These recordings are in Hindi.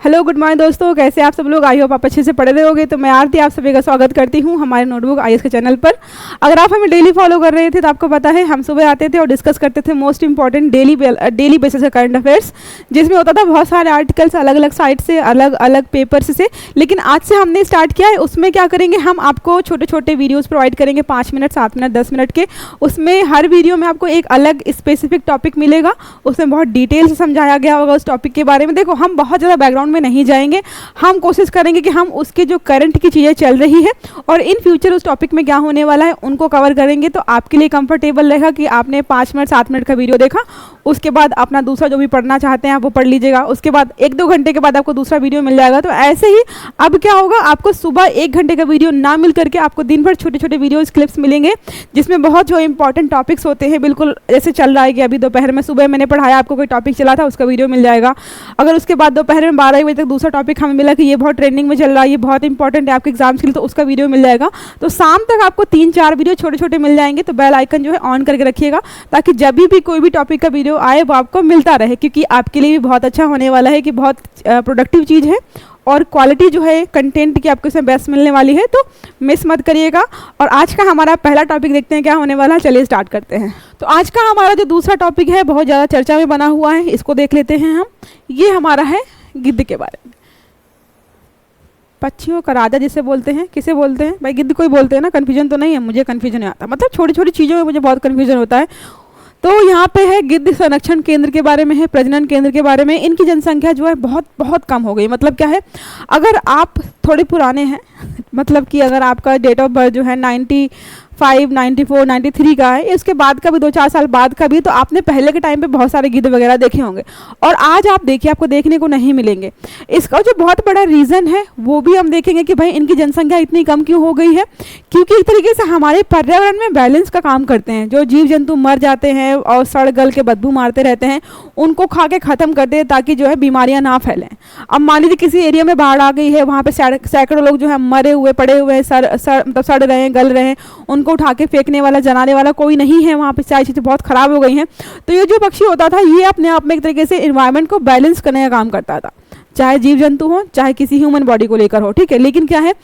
हेलो गुड मॉर्निंग दोस्तों, कैसे आप सब लोग? आई होप आप अच्छे से पढ़ रहे होगे। तो मैं आरती आप सभी का स्वागत करती हूँ हमारे नोटबुक आईएएस के चैनल पर। अगर आप हमें डेली फॉलो कर रहे थे तो आपको पता है हम सुबह आते थे और डिस्कस करते थे मोस्ट इंपॉर्टेंट डेली बेसिस का करंट अफेयर्स, जिसमें होता था बहुत सारे आर्टिकल्स अलग अलग साइट से, अलग अलग पेपर्स से। लेकिन आज से हमने स्टार्ट किया है, उसमें क्या करेंगे, हम आपको छोटे छोटे वीडियोज़ प्रोवाइड करेंगे 5 मिनट, 7 मिनट, 10 मिनट के। उसमें हर वीडियो में आपको एक अलग स्पेसिफिक टॉपिक मिलेगा, उसमें बहुत डिटेल से समझाया गया होगा उस टॉपिक के बारे में। देखो, हम बहुत ज़्यादा बैकग्राउंड में नहीं जाएंगे, हम कोशिश करेंगे कि हम उसके जो करंट की चीज़ें चल रही है और इन फ्यूचर उस टॉपिक में क्या होने वाला है उनको कवर करेंगे। तो आपके लिए कंफर्टेबल रहेगा कि आपने 5 मिनट 7 मिनट का वीडियो देखा, उसके बाद अपना दूसरा जो भी पढ़ना चाहते हैं आप वो पढ़ लीजिएगा, उसके बाद 1-2 घंटे के बाद आपको दूसरा वीडियो मिल जाएगा। तो ऐसे ही अब क्या होगा, आपको सुबह 1 घंटे का वीडियो ना मिल करके आपको दिन भर छोटे छोटे वीडियोज़ क्लिप्स मिलेंगे, जिसमें बहुत जो इंपॉर्टेंट टॉपिक्स होते हैं, बिल्कुल जैसे चल रहा है कि अभी दोपहर में, सुबह मैंने पढ़ाया आपको कोई टॉपिक चला था, उसका वीडियो मिल जाएगा। अगर उसके बाद दोपहर में 12 बजे तक दूसरा टॉपिक हमें मिला कि ये बहुत ट्रेंडिंग में चल रहा है, ये बहुत इंपॉर्टेंट है आपके एग्जाम्स के लिए, तो उसका वीडियो मिल जाएगा। तो शाम तक आपको 3-4 वीडियो छोटे छोटे मिल जाएंगे। तो बेल आइकन जो है ऑन करके रखिएगा, ताकि जब भी कोई भी टॉपिक का वीडियो आए वो आपको मिलता रहे, क्योंकि आपके लिए भी बहुत अच्छा होने वाला है कि बहुत प्रोडक्टिव चीज़ है और क्वालिटी जो है कंटेंट की आपको इसमें बेस्ट मिलने वाली है। तो मिस मत करिएगा। और आज का हमारा पहला टॉपिक देखते हैं क्या होने वाला है। चलिए स्टार्ट करते हैं। तो आज का हमारा जो दूसरा टॉपिक है बहुत ज़्यादा चर्चा में बना हुआ है, इसको देख लेते हैं हम। ये हमारा है गिद्ध के बारे में। पक्षियों का राजा जिसे बोलते हैं, किसे बोलते हैं भाई? गिद्ध को ही बोलते हैं ना। कन्फ्यूजन तो नहीं है? मुझे कन्फ्यूजन नहीं आता, मतलब छोटी छोटी चीज़ों में मुझे बहुत कन्फ्यूजन होता है। तो यहाँ पे है गिद्ध संरक्षण केंद्र के बारे में है, प्रजनन केंद्र के बारे में। इनकी जनसंख्या जो है बहुत बहुत कम हो गई। मतलब क्या है, अगर आप थोड़े पुराने हैं, मतलब कि अगर आपका डेट ऑफ बर्थ जो है 95, 94, 93 का है, इसके बाद का भी 2-4 साल बाद का भी, तो आपने पहले के टाइम पे बहुत सारे गिद्ध वगैरह देखे होंगे और आज आप देखिए आपको देखने को नहीं मिलेंगे। इसका जो बहुत बड़ा रीज़न है वो भी हम देखेंगे कि भाई इनकी जनसंख्या इतनी कम क्यों हो गई है। क्योंकि एक तरीके से हमारे पर्यावरण में बैलेंस का काम करते हैं। जो जीव जंतु मर जाते हैं और सड़ गल के बदबू मारते रहते हैं, उनको खा के ख़त्म कर दे ताकि जो है बीमारियाँ ना फैलें। अब मान लीजिए किसी एरिया में बाढ़ आ गई है, वहाँ पर सैकड़ों लोग जो है मरे हुए पड़े हुए हैं, मतलब सड़ रहे हैं, गल रहे हैं, उनको उठा के फेंकने वाला, जलाने वाला कोई नहीं है वहाँ पे। सारी चीज़ें बहुत ख़राब हो गई हैं। तो ये जो पक्षी होता था, ये अपने आप में एक तरीके से इन्वायरमेंट को बैलेंस करने का काम करता था, चाहे जीव जंतु हो, चाहे किसी ह्यूमन बॉडी को लेकर हो, ठीक है। लेकिन क्या है,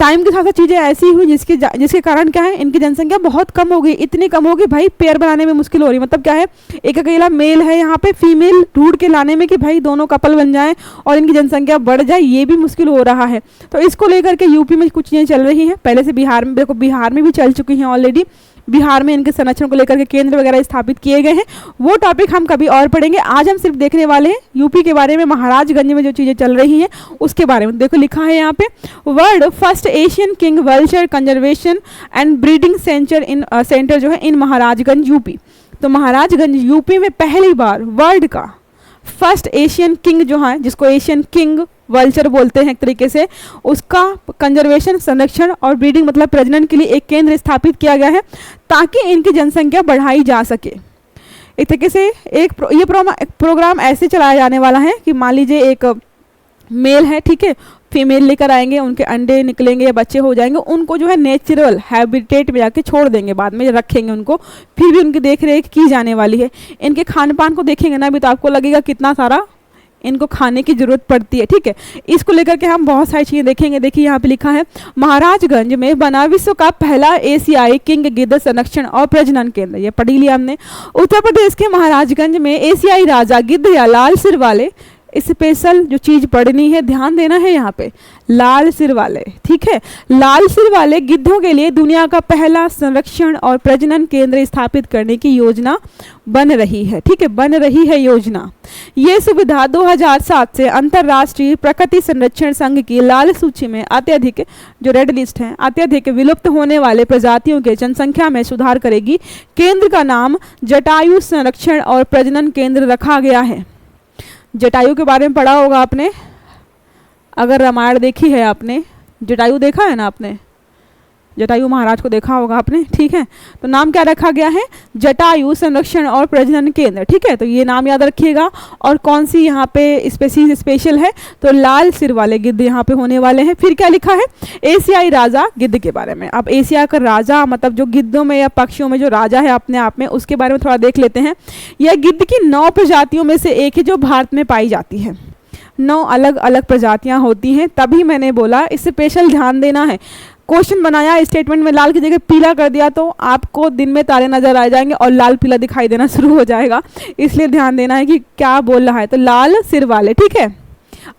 टाइम के साथ साथ चीज़ें ऐसी हुई जिसके कारण क्या है, इनकी जनसंख्या बहुत कम हो गई। इतनी कम हो गई भाई, पेयर बनाने में मुश्किल हो रही। मतलब क्या है, एक अकेला मेल है यहाँ पे, फीमेल ढूंढ के लाने में कि भाई दोनों कपल बन जाएं और इनकी जनसंख्या बढ़ जाए, ये भी मुश्किल हो रहा है। तो इसको लेकर के यूपी में कुछ चीज़ें चल रही हैं। पहले से बिहार में, देखो बिहार में भी चल चुकी हैं ऑलरेडी। बिहार में इनके संरक्षण को लेकर के केंद्र वगैरह स्थापित किए गए हैं। वो टॉपिक हम कभी और पढ़ेंगे। आज हम सिर्फ देखने वाले हैं यूपी के बारे में, महाराजगंज में जो चीज़ें चल रही हैं उसके बारे में। देखो लिखा है यहाँ पे, world first Asian king vulture conservation and breeding centre जो है इन महाराजगंज यूपी। तो महाराजगंज यूपी में पहली बार वर्ल्ड का फर्स्ट एशियन किंग जो है, जिसको एशियन किंग वल्चर बोलते हैं एक तरीके से, उसका कंजर्वेशन, संरक्षण और ब्रीडिंग मतलब प्रजनन के लिए एक केंद्र स्थापित किया गया है, ताकि इनकी जनसंख्या बढ़ाई जा सके। एक तरीके से ये प्रोग्राम ऐसे चलाया जाने वाला है कि मान लीजिए एक मेल है, ठीक है, फीमेल लेकर आएंगे, उनके अंडे निकलेंगे या बच्चे हो जाएंगे, उनको जो है नेचुरल हैबिटेट में जाके छोड़ देंगे, बाद में रखेंगे उनको, फिर भी उनकी देख रेख की जाने वाली है। इनके खान पान को देखेंगे ना भी, तो आपको लगेगा कितना सारा इनको खाने की जरूरत पड़ती है, ठीक है। इसको लेकर के हम बहुत सारी चीज़ें देखेंगे। देखिए यहाँ पे लिखा है, महाराजगंज में बना विश्व का पहला एशियाई किंग गिद्ध संरक्षण और प्रजनन केंद्र। ये पढ़ी लिया हमने। उत्तर प्रदेश के महाराजगंज में एशियाई राजा गिद्ध या लाल सिर वाले, स्पेशल जो चीज़ पढ़नी है, ध्यान देना है यहाँ पे, लाल सिर वाले, ठीक है, लाल सिर वाले गिद्धों के लिए दुनिया का पहला संरक्षण और प्रजनन केंद्र स्थापित करने की योजना बन रही है, ठीक है, बन रही है योजना। ये सुविधा 2007 से अंतर्राष्ट्रीय प्रकृति संरक्षण संघ की लाल सूची में अत्यधिक, जो रेड लिस्ट है, अत्यधिक विलुप्त होने वाले प्रजातियों के जनसंख्या में सुधार करेगी। केंद्र का नाम जटायु संरक्षण और प्रजनन केंद्र रखा गया है। जटायु के बारे में पढ़ा होगा आपने, अगर रामायण देखी है आपने, जटायु देखा है ना आपने, जटायु महाराज को देखा होगा आपने, ठीक है। तो नाम क्या रखा गया है, जटायु संरक्षण और प्रजनन केंद्र, ठीक है। तो ये नाम याद रखिएगा। और कौन सी यहाँ पे स्पेशल है, तो लाल सिर वाले गिद्ध यहाँ पे होने वाले हैं। फिर क्या लिखा है, एशियाई राजा गिद्ध के बारे में। अब एशिया का राजा मतलब जो गिद्धों में या पक्षियों में जो राजा है अपने आप में, उसके बारे में थोड़ा देख लेते हैं। यह गिद्ध की 9 प्रजातियों में से एक है जो भारत में पाई जाती है। 9 अलग अलग प्रजातियां होती हैं। तभी मैंने बोला इस स्पेशल ध्यान देना है। क्वेश्चन बनाया, स्टेटमेंट में लाल की जगह पीला कर दिया तो आपको दिन में तारे नजर आ जाएंगे और लाल पीला दिखाई देना शुरू हो जाएगा। इसलिए ध्यान देना है कि क्या बोल रहा है। तो लाल सिर वाले, ठीक है,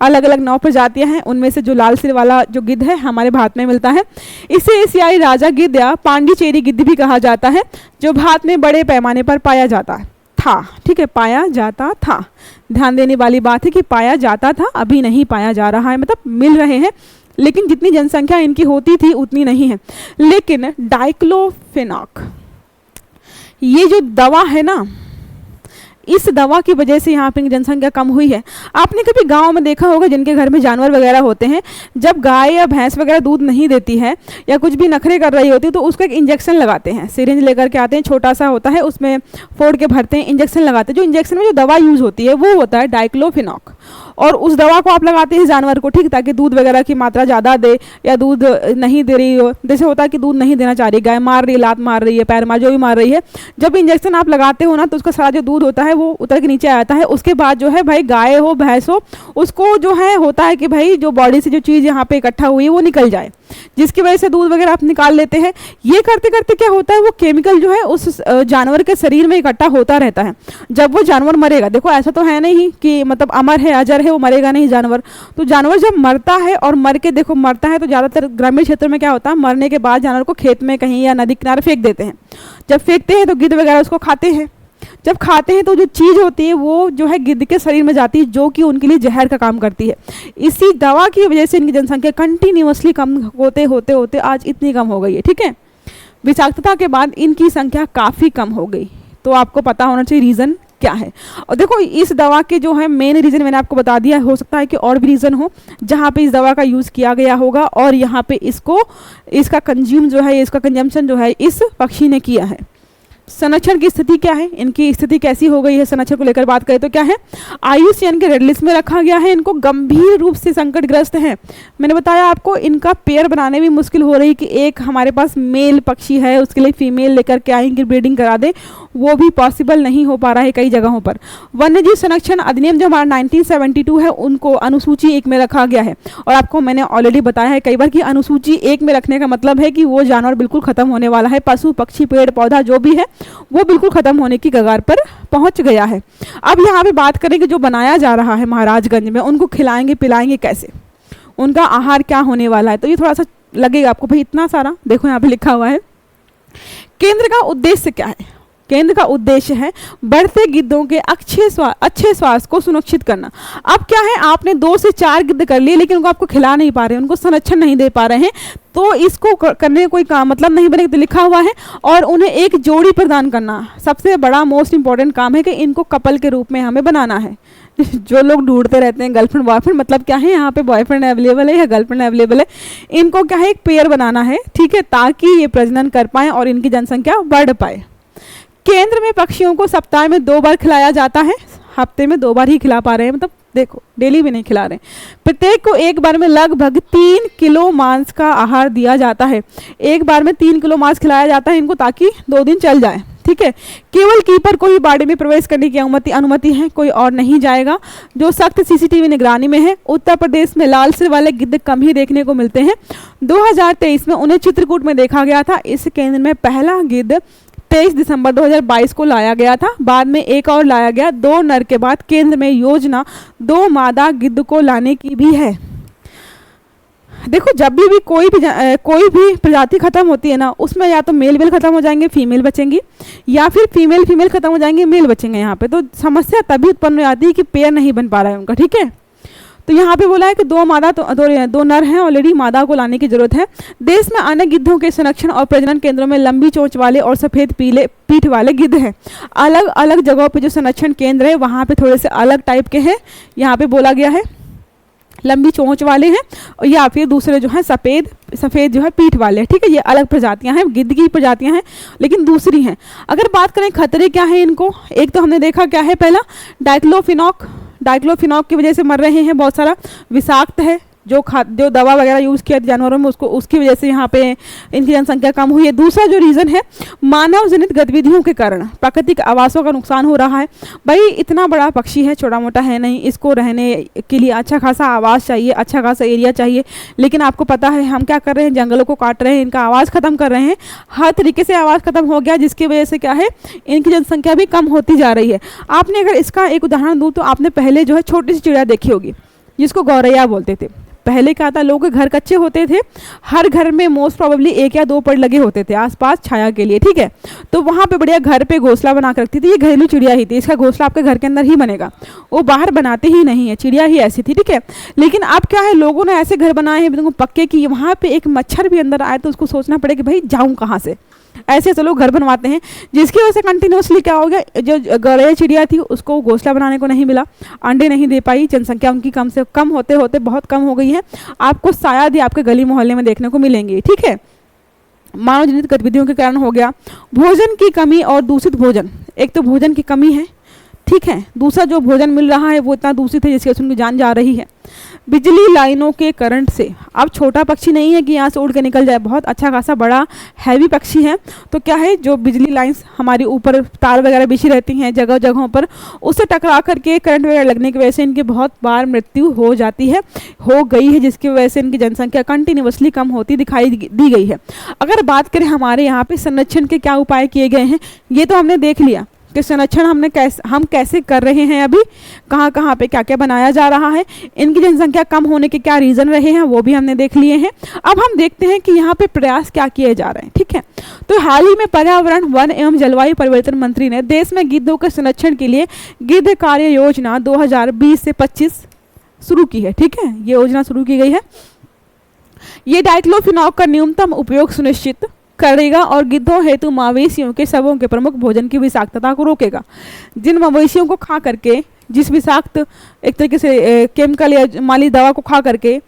अलग अलग 9 प्रजातियां हैं, उनमें से जो लाल सिर वाला जो गिद्ध है हमारे भारत में मिलता है। इसे एशियाई राजा गिद्ध या पांडिचेरी गिद्ध भी कहा जाता है, जो भारत में बड़े पैमाने पर पाया जाता था। ठीक है, पाया जाता था, ध्यान देने वाली बात है कि पाया जाता था, अभी नहीं पाया जा रहा है, मतलब मिल रहे हैं, लेकिन जितनी जनसंख्या इनकी होती थी उतनी नहीं है। लेकिन डाइक्लोफेनाक ये जो दवा है ना, इस दवा की वजह से यहाँ पे जनसंख्या कम हुई है। आपने कभी गांव में देखा होगा जिनके घर में जानवर वगैरह होते हैं, जब गाय या भैंस वगैरह दूध नहीं देती है या कुछ भी नखरे कर रही होती है तो उसको एक इंजेक्शन लगाते हैं, सिरिंज लेकर के आते हैं, छोटा सा होता है, उसमें फोड़ के भरते हैं, इंजेक्शन लगाते हैं। जो इंजेक्शन में जो दवा यूज़ होती है वो होता है डाइक्लोफेनाक, और उस दवा को आप लगाते हैं जानवर को, ठीक, ताकि दूध वगैरह की मात्रा ज़्यादा दे या दूध नहीं दे रही हो। जैसे होता है कि दूध नहीं देना चाह रही, गाय मार रही है, लात मार रही है, पैर मार, जो भी मार रही है, जब इंजेक्शन आप लगाते हो ना तो उसका सारा जो दूध होता है वो उतर के नीचे आता है। उसके बाद जो है भाई गाय हो भैंस हो, उसको जो है होता है कि भाई जो बॉडी से जो चीज़ यहाँ पे इकट्ठा हुई है वो निकल जाए, जिसकी वजह से दूध वगैरह आप निकाल लेते हैं। ये करते करते क्या होता है, वो केमिकल जो है उस जानवर के शरीर में इकट्ठा होता रहता है। जब वो जानवर मरेगा, देखो ऐसा तो है नहीं कि मतलब अमर है अजर है, वो मरेगा नहीं जानवर, तो जानवर जब मरता है और मर के देखो मरता है तो ज़्यादातर ग्रामीण क्षेत्र में क्या होता है, मरने के बाद जानवर को खेत में कहीं या नदी किनारे फेंक देते हैं। जब फेंकते हैं तो गिद्ध वगैरह उसको खाते हैं, जब खाते हैं तो जो चीज़ होती है वो जो है गिद्ध के शरीर में जाती है, जो कि उनके लिए जहर का काम करती है। इसी दवा की वजह से इनकी जनसंख्या कंटिन्यूअसली कम होते होते होते आज इतनी कम हो गई है। ठीक है, विषाक्तता के बाद इनकी संख्या काफ़ी कम हो गई। तो आपको पता होना चाहिए रीज़न क्या है। और देखो इस दवा के जो है मेन रीज़न मैंने आपको बता दिया, हो सकता है कि और भी रीज़न हो जहाँ पे इस दवा का यूज़ किया गया होगा और यहाँ पे इसका कंज्यूम जो है, इसका कंजम्पशन जो है इस पक्षी ने किया है। संरक्षण की स्थिति क्या है, इनकी स्थिति कैसी हो गई है, संरक्षण को लेकर बात करें तो क्या है, IUCN के रेड लिस्ट में रखा गया है। इनको गंभीर रूप से संकटग्रस्त है। मैंने बताया आपको इनका पेयर बनाने में मुश्किल हो रही कि एक हमारे पास मेल पक्षी है उसके लिए फीमेल लेकर के आएंगे ब्रीडिंग करा दे, वो भी पॉसिबल नहीं हो पा रहा है कई जगहों पर। वन्यजीव संरक्षण अधिनियम जो हमारा 1972 है उनको अनुसूची 1 में रखा गया है। और आपको मैंने ऑलरेडी बताया है कई बार कि अनुसूची 1 में रखने का मतलब है कि वो जानवर बिल्कुल खत्म होने वाला है, पशु पक्षी पेड़ पौधा जो भी है वो बिल्कुल खत्म होने की कगार पर पहुंच गया है। अब यहाँ पे बात करें कि जो बनाया जा रहा है महाराजगंज में, उनको खिलाएंगे पिलाएंगे कैसे, उनका आहार क्या होने वाला है। तो ये थोड़ा सा लगेगा आपको भाई इतना सारा, देखो यहाँ पे लिखा हुआ है केंद्र का उद्देश्य क्या है। केंद्र का उद्देश्य है बढ़ते गिद्धों के अच्छे स्वास्थ्य को सुनिश्चित करना। अब क्या है, आपने 2 से 4 गिद्ध कर लिए लेकिन उनको आपको खिला नहीं पा रहे, उनको संरक्षण नहीं दे पा रहे हैं, तो इसको करने का कोई काम मतलब नहीं बनेगा। तो लिखा हुआ है और उन्हें एक जोड़ी प्रदान करना सबसे बड़ा मोस्ट इंपॉर्टेंट काम है कि इनको कपल के रूप में हमें बनाना है। जो लोग ढूंढते रहते हैं गर्लफ्रेंड बॉयफ्रेंड, मतलब क्या है यहाँ पे बॉयफ्रेंड अवेलेबल है या गर्लफ्रेंड अवेलेबल है, इनको क्या है एक पेयर बनाना है, ठीक है, ताकि ये प्रजनन कर पाए और इनकी जनसंख्या बढ़ पाए। केंद्र में पक्षियों को सप्ताह में 2 बार खिलाया जाता है, हफ्ते में 2 बार ही खिला पा रहे हैं, मतलब देखो डेली भी नहीं खिला रहे। प्रत्येक को एक बार में लगभग 3 किलो मांस का आहार दिया जाता है। एक बार में 3 किलो मांस खिलाया जाता है इनको ताकि 2 दिन चल जाए। ठीक है, केवल कीपर को ही बाड़े में प्रवेश करने की अनुमति है, कोई और नहीं जाएगा, जो सख्त CCTV निगरानी में है। उत्तर प्रदेश में लाल सिर वाले गिद्ध कम ही देखने को मिलते हैं। 2023 में उन्हें चित्रकूट में देखा गया था। इस केंद्र में पहला गिद्ध 23 दिसंबर 2022 को लाया गया था, बाद में एक और लाया गया। 2 नर के बाद केंद्र में योजना 2 मादा गिद्ध को लाने की भी है। देखो जब भी कोई भी प्रजाति खत्म होती है ना, उसमें या तो मेल खत्म हो जाएंगे फीमेल बचेंगी, या फिर फीमेल खत्म हो जाएंगे मेल बचेंगे। यहाँ पे तो समस्या तभी उत्पन्न हो जाती है कि पेयर नहीं बन पा रहा है उनका। ठीक है, तो यहाँ पे बोला है कि 2 मादा तो 2 नर हैं, ऑलरेडी मादा को लाने की जरूरत है। देश में अन्य गिद्धों के संरक्षण और प्रजनन केंद्रों में लंबी चोंच वाले और सफ़ेद पीले पीठ वाले गिद्ध हैं। अलग अलग जगहों पे जो संरक्षण केंद्र है वहाँ पे थोड़े से अलग टाइप के हैं। यहाँ पे बोला गया है लंबी चोंच वाले हैं और या फिर दूसरे जो है सफ़ेद जो है पीठ वाले। ठीक है, ये अलग प्रजातियां हैं, गिद्ध की प्रजातियां हैं लेकिन दूसरी हैं। अगर बात करें खतरे क्या है इनको, एक तो हमने देखा क्या है, पहला डाइक्लोफिनॉक की वजह से मर रहे हैं बहुत सारा, विषाक्त है, जो दवा वगैरह यूज़ किया जानवरों में उसको, उसकी वजह से यहाँ पे इनकी जनसंख्या कम हुई है। दूसरा जो रीज़न है मानव जनित गतिविधियों के कारण प्राकृतिक आवासों का नुकसान हो रहा है। भाई इतना बड़ा पक्षी है, छोटा मोटा है नहीं, इसको रहने के लिए अच्छा खासा आवास चाहिए, अच्छा खासा एरिया चाहिए, लेकिन आपको पता है हम क्या कर रहे हैं, जंगलों को काट रहे हैं, इनका आवाज़ ख़त्म कर रहे हैं, हर तरीके से आवाज़ ख़त्म हो गया, जिसकी वजह से क्या है इनकी जनसंख्या भी कम होती जा रही है। आपने अगर इसका एक उदाहरण दूँ तो आपने पहले जो है छोटी सी चिड़िया देखी होगी जिसको गौरैया बोलते थे। पहले क्या था, लोगों के घर कच्चे होते थे, हर घर में मोस्ट प्रोबेबली 1 या 2 पेड़ लगे होते थे आसपास छाया के लिए, ठीक है। तो वहाँ पे बढ़िया घर पे घोंसला बना कर रखती थी, ये घरेलू चिड़िया ही थी, इसका घोंसला आपके घर के अंदर ही बनेगा, वो बाहर बनाते ही नहीं है, चिड़िया ही ऐसी थी, ठीक है। लेकिन अब क्या है, लोगों ने ऐसे घर बनाए हैं पक्के कि वहाँ पे एक मच्छर भी अंदर आए तो उसको सोचना पड़े कि भाई जाऊँ कहाँ से, ऐसे चलो घर बनवाते हैं, जिसकी वजह से कंटिन्यूसली क्या हो गया, जो गौरैया चिड़िया थी उसको घोंसला बनाने को नहीं मिला, अंडे नहीं दे पाई, जनसंख्या उनकी कम से कम होते होते बहुत कम हो गई है। आपको शायद ही आपके गली मोहल्ले में देखने को मिलेंगी, ठीक है। मानव जनित गतिविधियों के कारण हो गया। भोजन की कमी और दूषित भोजन, एक तो भोजन की कमी है, ठीक है, दूसरा जो भोजन मिल रहा है वो इतना दूषित है जिसकी वजह से उनकी जान जा रही है। बिजली लाइनों के करंट से, अब छोटा पक्षी नहीं है कि यहाँ से उड़ के निकल जाए, बहुत अच्छा खासा बड़ा हैवी पक्षी है, तो क्या है जो बिजली लाइंस हमारी ऊपर तार वगैरह बिछी रहती हैं जगह जगहों पर, उससे टकरा करके करंट वगैरह लगने की वजह से इनकी बहुत बार मृत्यु हो जाती है, हो गई है, जिसकी वजह से इनकी जनसंख्या कंटिन्यूसली कम होती दिखाई दी गई है। अगर बात करें हमारे यहाँ पे संरक्षण के क्या उपाय किए गए हैं, ये तो हमने देख लिया कि संरक्षण हम कैसे कर रहे हैं, अभी कहाँ कहाँ पे क्या क्या बनाया जा रहा है, इनकी जनसंख्या कम होने के क्या रीज़न रहे हैं वो भी हमने देख लिए हैं। अब हम देखते हैं कि यहाँ पे प्रयास क्या किए जा रहे हैं, ठीक है। तो हाल ही में पर्यावरण, वन एवं जलवायु परिवर्तन मंत्री ने देश में गिद्धों के संरक्षण के लिए गिद्ध कार्य योजना 2020 से 25 शुरू की है, ठीक है, ये योजना शुरू की गई है। ये डाइक्लोफिनॉक का न्यूनतम उपयोग सुनिश्चित करेगा और गिद्धों हेतु मवेशियों के शवों के प्रमुख भोजन की विषाक्तता को रोकेगा। जिन मवेशियों को खा करके, जिस विषाक्त एक तरीके से केमिकल या माली दवा को खा करके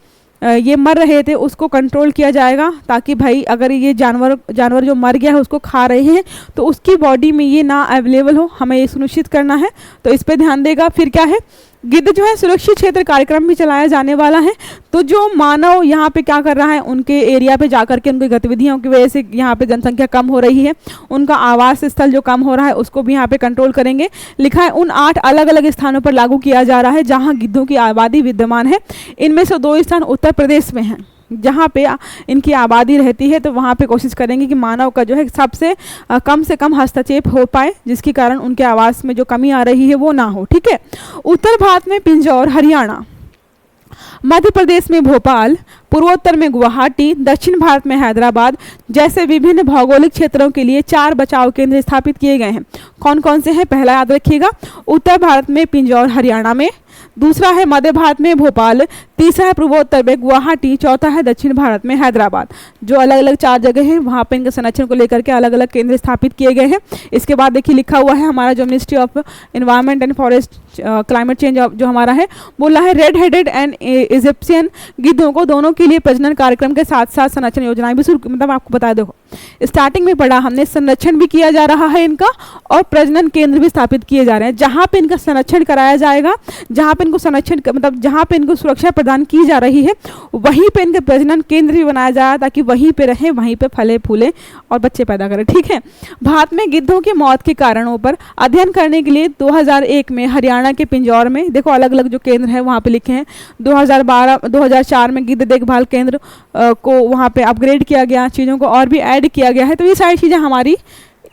ये मर रहे थे, उसको कंट्रोल किया जाएगा, ताकि भाई अगर ये जानवर जो मर गया है उसको खा रहे हैं तो उसकी बॉडी में ये ना अवेलेबल हो, हमें ये सुनिश्चित करना है, तो इस पर ध्यान देगा। फिर क्या है, गिद्ध जो है सुरक्षित क्षेत्र कार्यक्रम भी चलाया जाने वाला है, तो जो मानव यहाँ पे क्या कर रहा है, उनके एरिया पे जाकर के उनकी गतिविधियों की वजह से यहाँ पे जनसंख्या कम हो रही है, उनका आवास स्थल जो कम हो रहा है उसको भी यहाँ पे कंट्रोल करेंगे। लिखा है उन 8 अलग अलग स्थानों पर लागू किया जा रहा है जहाँ गिद्धों की आबादी विद्यमान है। इनमें से 2 स्थान उत्तर प्रदेश में हैं जहाँ पे इनकी आबादी रहती है, तो वहाँ पे कोशिश करेंगे कि मानव का जो है सबसे कम से कम हस्तक्षेप हो पाए, जिसके कारण उनके आवास में जो कमी आ रही है वो ना हो, ठीक है। उत्तर भारत में पिंजौर, हरियाणा, मध्य प्रदेश में भोपाल, पूर्वोत्तर में गुवाहाटी, दक्षिण भारत में हैदराबाद जैसे विभिन्न भौगोलिक क्षेत्रों के लिए 4 बचाव केंद्र स्थापित किए गए हैं। कौन कौन से हैं, पहला याद रखिएगा, उत्तर भारत में पिंजौर हरियाणा में, दूसरा है मध्य भारत में भोपाल, तीसरा है पूर्वोत्तर में गुवाहाटी, चौथा है दक्षिण भारत में हैदराबाद। जो अलग अलग 4 जगह हैं वहाँ पे इनके संरक्षण को लेकर के अलग अलग केंद्र स्थापित किए गए हैं। इसके बाद देखिए लिखा हुआ है हमारा जो ministry of environment and forest climate change जो हमारा है, बोला है रेड हेडेड एंड इजिप्शियन गिद्धों को दोनों के लिए प्रजनन कार्यक्रम के साथ साथ संरक्षण योजनाएं भी शुरू, मतलब आपको बता दो स्टार्टिंग में पढ़ा हमने, संरक्षण भी किया जा रहा है इनका और प्रजनन केंद्र भी स्थापित किए जा रहे हैं, जहाँ पे इनका संरक्षण कराया जाएगा, जहाँ पे इनको संरक्षण मतलब जहाँ पे इनको सुरक्षा प्रदान की जा रही है वहीं पे इनके प्रजनन केंद्र भी बनाया जाए ताकि वहीं पे रहे, वहीं पे फले फूले और बच्चे पैदा करें, ठीक है। भारत में गिद्धों की मौत के कारणों पर अध्ययन करने के लिए 2001 में हरियाणा के पिंजौर में, देखो अलग अलग जो केंद्र है वहाँ पे लिखे हैं, 2004 में गिद्ध देखभाल केंद्र को वहाँ पे अपग्रेड किया गया, चीज़ों को और भी ऐड किया गया है। तो ये सारी चीज़ें हमारी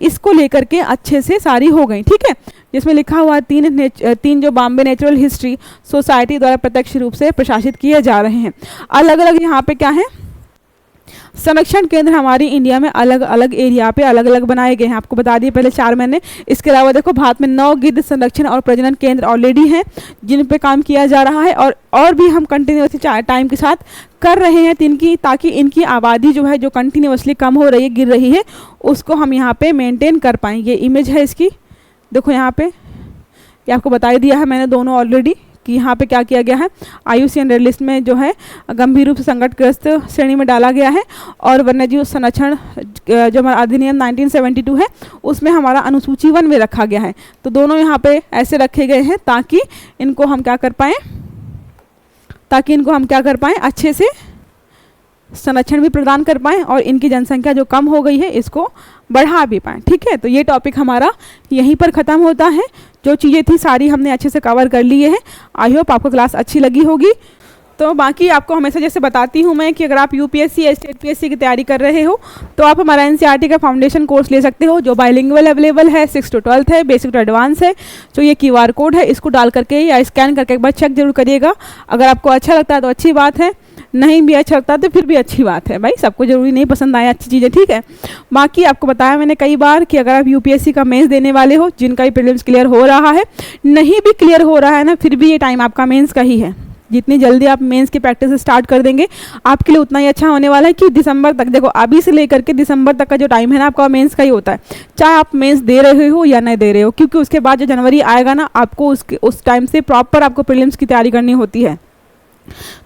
इसको लेकर के अच्छे से सारी हो गई, ठीक है। जिसमें लिखा हुआ 3 जो बॉम्बे नेचुरल हिस्ट्री सोसाइटी द्वारा प्रत्यक्ष रूप से प्रशासित किए जा रहे हैं। अलग अलग यहाँ पे क्या है, संरक्षण केंद्र हमारी इंडिया में अलग अलग एरिया पे अलग अलग बनाए गए हैं, आपको बता दिए पहले 4 मैंने। इसके अलावा देखो भारत में 9 गिद्ध संरक्षण और प्रजनन केंद्र ऑलरेडी हैं जिन पे काम किया जा रहा है और भी हम कंटिन्यूसली टाइम के साथ कर रहे हैं तिनकी, ताकि इनकी आबादी जो है जो कंटिन्यूसली कम हो रही है, गिर रही है, उसको हम यहाँ पे मेंटेन कर पाएँ। ये इमेज है इसकी, देखो यहाँ पे, ये आपको बता दिया है मैंने दोनों ऑलरेडी कि यहाँ पे क्या किया गया है, IUCN रेड लिस्ट में जो है गंभीर रूप से संकटग्रस्त श्रेणी में डाला गया है और वन्यजीव संरक्षण जो हमारा अधिनियम 1972 है उसमें हमारा अनुसूची 1 में रखा गया है। तो दोनों यहाँ पे ऐसे रखे गए हैं ताकि इनको हम क्या कर पाएँ, ताकि इनको हम क्या कर पाएँ, अच्छे से संरक्षण भी प्रदान कर पाएँ और इनकी जनसंख्या जो कम हो गई है इसको बढ़ा भी पाएँ। ठीक है, तो ये टॉपिक हमारा यहीं पर ख़त्म होता है। जो चीज़ें थी सारी हमने अच्छे से कवर कर लिए हैं। आई होप आपको क्लास अच्छी लगी होगी। तो बाकी आपको हमेशा जैसे बताती हूँ मैं कि अगर आप यूपीएससी या स्टेट पीएससी की तैयारी कर रहे हो तो आप हमारा एनसीईआरटी का फाउंडेशन कोर्स ले सकते हो जो बाइलिंगुअल अवेलेबल है, 6 to 12 है, बेसिक टू एडवांस है। जो ये QR कोड है इसको डाल करके या स्कैन करके एक बार चेक जरूर करिएगा। अगर आपको अच्छा लगता है तो अच्छी बात है, नहीं भी अच्छा लगता तो फिर भी अच्छी बात है। भाई सबको जरूरी नहीं पसंद आए अच्छी चीज़ें, ठीक है। बाकी आपको बताया मैंने कई बार कि अगर आप यूपीएससी का मेंस देने वाले हो, जिनका भी प्रीलिम्स क्लियर हो रहा है, नहीं भी क्लियर हो रहा है ना, फिर भी ये टाइम आपका मेंस का ही है। जितनी जल्दी आप मेंस की प्रैक्टिस स्टार्ट कर देंगे आपके लिए उतना ही अच्छा होने वाला है कि दिसंबर तक, देखो अभी से लेकर के दिसंबर तक का जो टाइम है ना आपका मेंस का ही होता है, चाहे आप मेंस दे रहे हो या नहीं दे रहे हो, क्योंकि उसके बाद जो जनवरी आएगा ना आपको उस टाइम से प्रॉपर आपको प्रीलिम्स की तैयारी करनी होती है।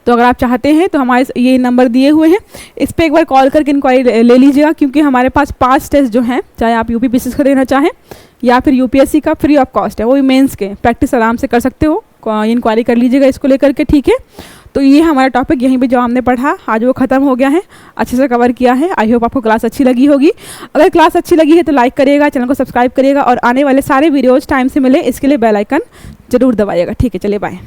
तो अगर आप चाहते हैं तो हमारे ये नंबर दिए हुए हैं, इस पर एक बार कॉल करके इंक्वायरी ले लीजिएगा, क्योंकि हमारे पास 5 टेस्ट जो हैं, चाहे आप यूपीपीसीएस का देना चाहें या फिर यूपीएससी का, फ्री ऑफ कॉस्ट है, वो भी मेंस के प्रैक्टिस आराम से कर सकते हो। इंक्वायरी कर लीजिएगा इसको लेकर के, ठीक है। तो ये हमारा टॉपिक यहीं पे जो हमने पढ़ा आज वो ख़त्म हो गया है, अच्छे से कवर किया है। आई होप आपको क्लास अच्छी लगी होगी। अगर क्लास अच्छी लगी है तो लाइक करिएगा, चैनल को सब्सक्राइब करिएगा और आने वाले सारे वीडियोज़ टाइम से मिले इसके लिए बेल आइकन जरूर दबाइएगा। ठीक है, चलिए बाय।